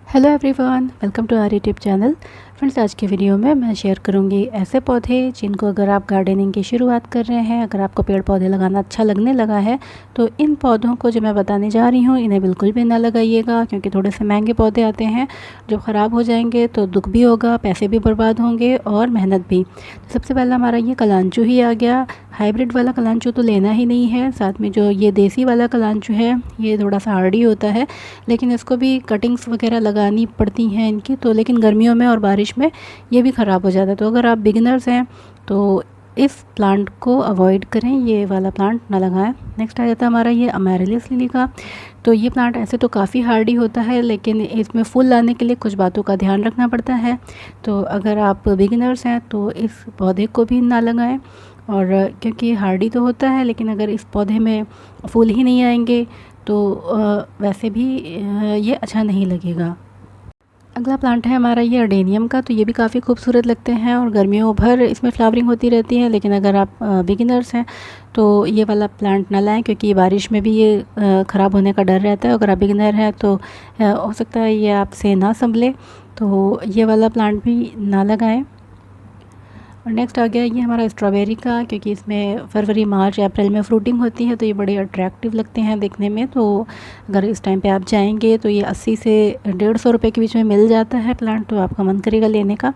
Hello everyone, welcome to our YouTube channel. Friends, आज के video में मैं शेयर करूंगी ऐसे पौधे जिनको अगर आप गार्डनिंग की शुरुआत कर रहे हैं, अगर आपको पेड़ पौधे लगाना अच्छा लगने लगा है तो इन पौधों को जो मैं बताने जा रही हूँ इन्हें बिल्कुल भी ना लगाइएगा, क्योंकि थोड़े से महंगे पौधे आते हैं जो ख़राब हो जाएंगे तो दुख भी होगा, पैसे भी बर्बाद होंगे और मेहनत भी। तो सबसे पहला हमारा ये कलांचू ही आ गया। हाइब्रिड वाला कलांचू तो लेना ही नहीं है, साथ में जो ये देसी वाला कलांचू है ये थोड़ा सा हार्डी होता है, लेकिन इसको भी कटिंग्स वगैरह लगानी पड़ती हैं इनकी, तो लेकिन गर्मियों में और बारिश में ये भी ख़राब हो जाता है। तो अगर आप बिगिनर्स हैं तो इस प्लांट को अवॉइड करें, ये वाला प्लांट ना लगाएं। नेक्स्ट आ जाता है हमारा ये अमेरिलिस लिली का। तो ये प्लांट ऐसे तो काफ़ी हार्डी होता है, लेकिन इसमें फूल लाने के लिए कुछ बातों का ध्यान रखना पड़ता है। तो अगर आप बिगिनर्स हैं तो इस पौधे को भी ना लगाएं, और क्योंकि हार्डी तो होता है लेकिन अगर इस पौधे में फूल ही नहीं आएंगे तो वैसे भी ये अच्छा नहीं लगेगा। अगला प्लांट है हमारा ये अडेनियम का। तो ये भी काफ़ी खूबसूरत लगते हैं और गर्मियों भर इसमें फ्लावरिंग होती रहती है, लेकिन अगर आप बिगिनर्स हैं तो ये वाला प्लांट ना लाएं, क्योंकि बारिश में भी ये ख़राब होने का डर रहता है। अगर आप बिगिनर हैं तो हो सकता है ये आपसे ना संभले, तो ये वाला प्लांट भी ना लगाएं। और नेक्स्ट आ गया ये हमारा स्ट्रॉबेरी का, क्योंकि इसमें फरवरी मार्च अप्रैल में फ्रूटिंग होती है तो ये बड़े अट्रैक्टिव लगते हैं देखने में। तो अगर इस टाइम पे आप जाएंगे तो ये 80 से 150 रुपये के बीच में मिल जाता है प्लांट, तो आपका मन करेगा लेने का।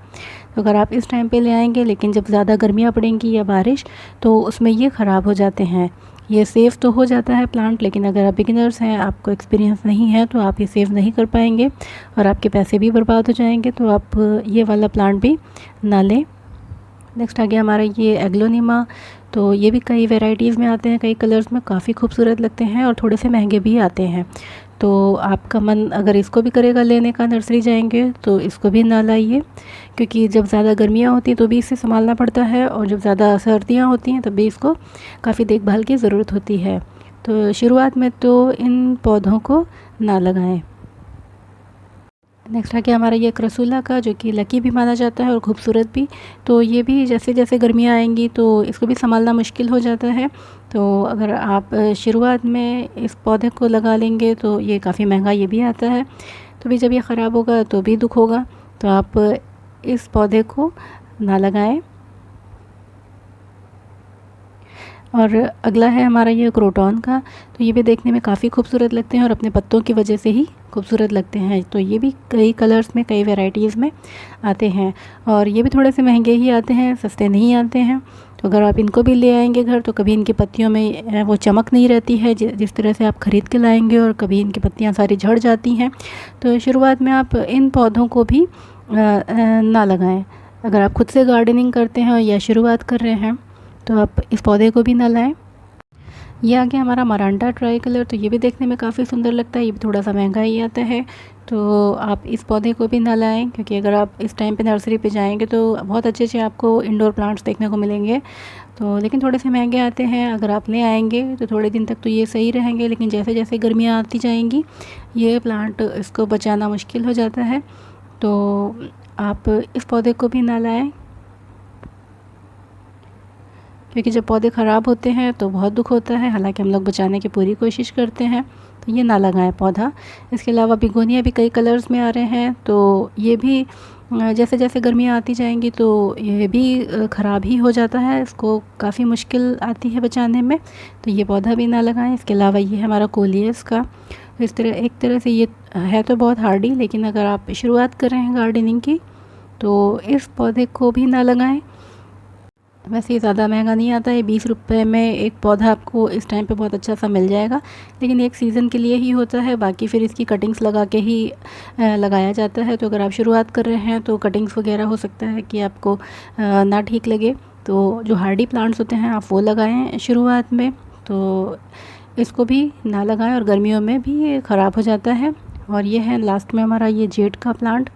तो अगर आप इस टाइम पे ले आएंगे, लेकिन जब ज़्यादा गर्मियाँ पड़ेंगी या बारिश तो उसमें ये ख़राब हो जाते हैं। ये सेफ़ तो हो जाता है प्लांट, लेकिन अगर आप बिगिनर्स हैं, आपको एक्सपीरियंस नहीं है, तो आप ये सेव नहीं कर पाएंगे और आपके पैसे भी बर्बाद हो जाएंगे। तो आप ये वाला प्लांट भी ना लें। नेक्स्ट आ गया हमारा ये एग्लोनिमा। तो ये भी कई वैरायटीज़ में आते हैं, कई कलर्स में, काफ़ी खूबसूरत लगते हैं और थोड़े से महंगे भी आते हैं। तो आपका मन अगर इसको भी करेगा लेने का, नर्सरी जाएंगे तो इसको भी ना लाइए, क्योंकि जब ज़्यादा गर्मियाँ होती हैं तो भी इसे संभालना पड़ता है, और जब ज़्यादा सर्दियाँ होती हैं तब भी इसको काफ़ी देखभाल की ज़रूरत होती है। तो शुरुआत में तो इन पौधों को ना लगाएं। नेक्स्ट आ गया हमारा ये क्रसूला का, जो कि लकी भी माना जाता है और खूबसूरत भी। तो ये भी जैसे जैसे गर्मियाँ आएंगी तो इसको भी संभालना मुश्किल हो जाता है। तो अगर आप शुरुआत में इस पौधे को लगा लेंगे तो ये काफ़ी महंगा ये भी आता है, तो भी जब ये ख़राब होगा तो भी दुख होगा। तो आप इस पौधे को ना लगाएं। और अगला है हमारा ये क्रोटॉन का। तो ये भी देखने में काफ़ी खूबसूरत लगते हैं और अपने पत्तों की वजह से ही खूबसूरत लगते हैं। तो ये भी कई कलर्स में, कई वैरायटीज़ में आते हैं, और ये भी थोड़े से महंगे ही आते हैं, सस्ते नहीं आते हैं। तो अगर आप इनको भी ले आएंगे घर तो कभी इनकी पत्तियों में वो चमक नहीं रहती है जिस तरह से आप ख़रीद के लाएंगे, और कभी इनकी पत्तियाँ सारी झड़ जाती हैं। तो शुरुआत में आप इन पौधों को भी ना लगाएं। अगर आप खुद से गार्डनिंग करते हैं या शुरुआत कर रहे हैं तो आप इस पौधे को भी ना लाएं। ये आ गया हमारा मरांडा ट्राई कलर। तो ये भी देखने में काफ़ी सुंदर लगता है, ये भी थोड़ा सा महंगा ही आता है। तो आप इस पौधे को भी ना लाएं, क्योंकि अगर आप इस टाइम पे नर्सरी पे जाएंगे तो बहुत अच्छे अच्छे आपको इंडोर प्लांट्स देखने को मिलेंगे। तो लेकिन थोड़े से महंगे आते हैं। अगर आप ले आएंगे तो थोड़े दिन तक तो ये सही रहेंगे, लेकिन जैसे जैसे गर्मियाँ आती जाएंगी ये प्लांट, इसको बचाना मुश्किल हो जाता है। तो आप इस पौधे को भी ना लाएँ, क्योंकि जब पौधे ख़राब होते हैं तो बहुत दुख होता है। हालांकि हम लोग बचाने की पूरी कोशिश करते हैं, तो ये ना लगाएं पौधा। इसके अलावा बिगोनिया भी कई कलर्स में आ रहे हैं, तो ये भी जैसे जैसे गर्मियाँ आती जाएंगी तो ये भी ख़राब ही हो जाता है, इसको काफ़ी मुश्किल आती है बचाने में। तो ये पौधा भी ना लगाएं। इसके अलावा ये हमारा कोलियस का। इस तरह एक तरह से ये है तो बहुत हार्डी, लेकिन अगर आप शुरुआत कर रहे हैं गार्डनिंग की तो इस पौधे को भी ना लगाएं। वैसे ये ज़्यादा महंगा नहीं आता है, 20 रुपये में एक पौधा आपको इस टाइम पे बहुत अच्छा सा मिल जाएगा, लेकिन एक सीज़न के लिए ही होता है, बाकी फिर इसकी कटिंग्स लगा के ही लगाया जाता है। तो अगर आप शुरुआत कर रहे हैं तो कटिंग्स वगैरह हो सकता है कि आपको ना ठीक लगे, तो जो हार्डी प्लांट्स होते हैं आप वो लगाएं शुरुआत में। तो इसको भी ना लगाएं, और गर्मियों में भी ये ख़राब हो जाता है। और ये है लास्ट में हमारा ये जेड का प्लांट।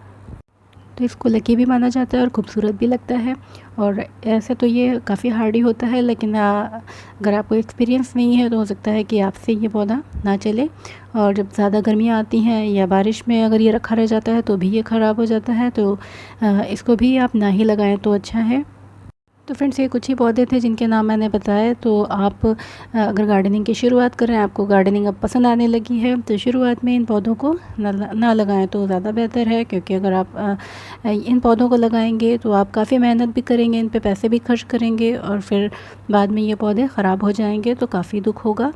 तो इसको लकी भी माना जाता है और खूबसूरत भी लगता है, और ऐसे तो ये काफ़ी हार्डी होता है, लेकिन अगर आपको एक्सपीरियंस नहीं है तो हो सकता है कि आपसे ये पौधा ना चले। और जब ज़्यादा गर्मियाँ आती हैं या बारिश में अगर ये रखा रह जाता है तो भी ये ख़राब हो जाता है। तो इसको भी आप ना ही लगाएं तो अच्छा है। तो फ्रेंड्स ये कुछ ही पौधे थे जिनके नाम मैंने बताए। तो आप अगर गार्डनिंग की शुरुआत कर रहे हैं, आपको गार्डनिंग अब पसंद आने लगी है, तो शुरुआत में इन पौधों को ना लगाएं तो ज़्यादा बेहतर है, क्योंकि अगर आप इन पौधों को लगाएंगे तो आप काफ़ी मेहनत भी करेंगे, इन पे पैसे भी खर्च करेंगे और फिर बाद में ये पौधे ख़राब हो जाएंगे तो काफ़ी दुख होगा।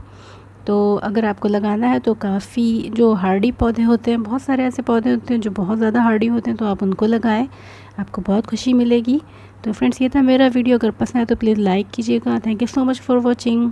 तो अगर आपको लगाना है तो काफ़ी जो हार्डी पौधे होते हैं, बहुत सारे ऐसे पौधे होते हैं जो बहुत ज़्यादा हार्डी होते हैं, तो आप उनको लगाएं, आपको बहुत खुशी मिलेगी। तो फ्रेंड्स ये था मेरा वीडियो, अगर पसंद है तो प्लीज़ लाइक कीजिएगा। Thank you so much for watching.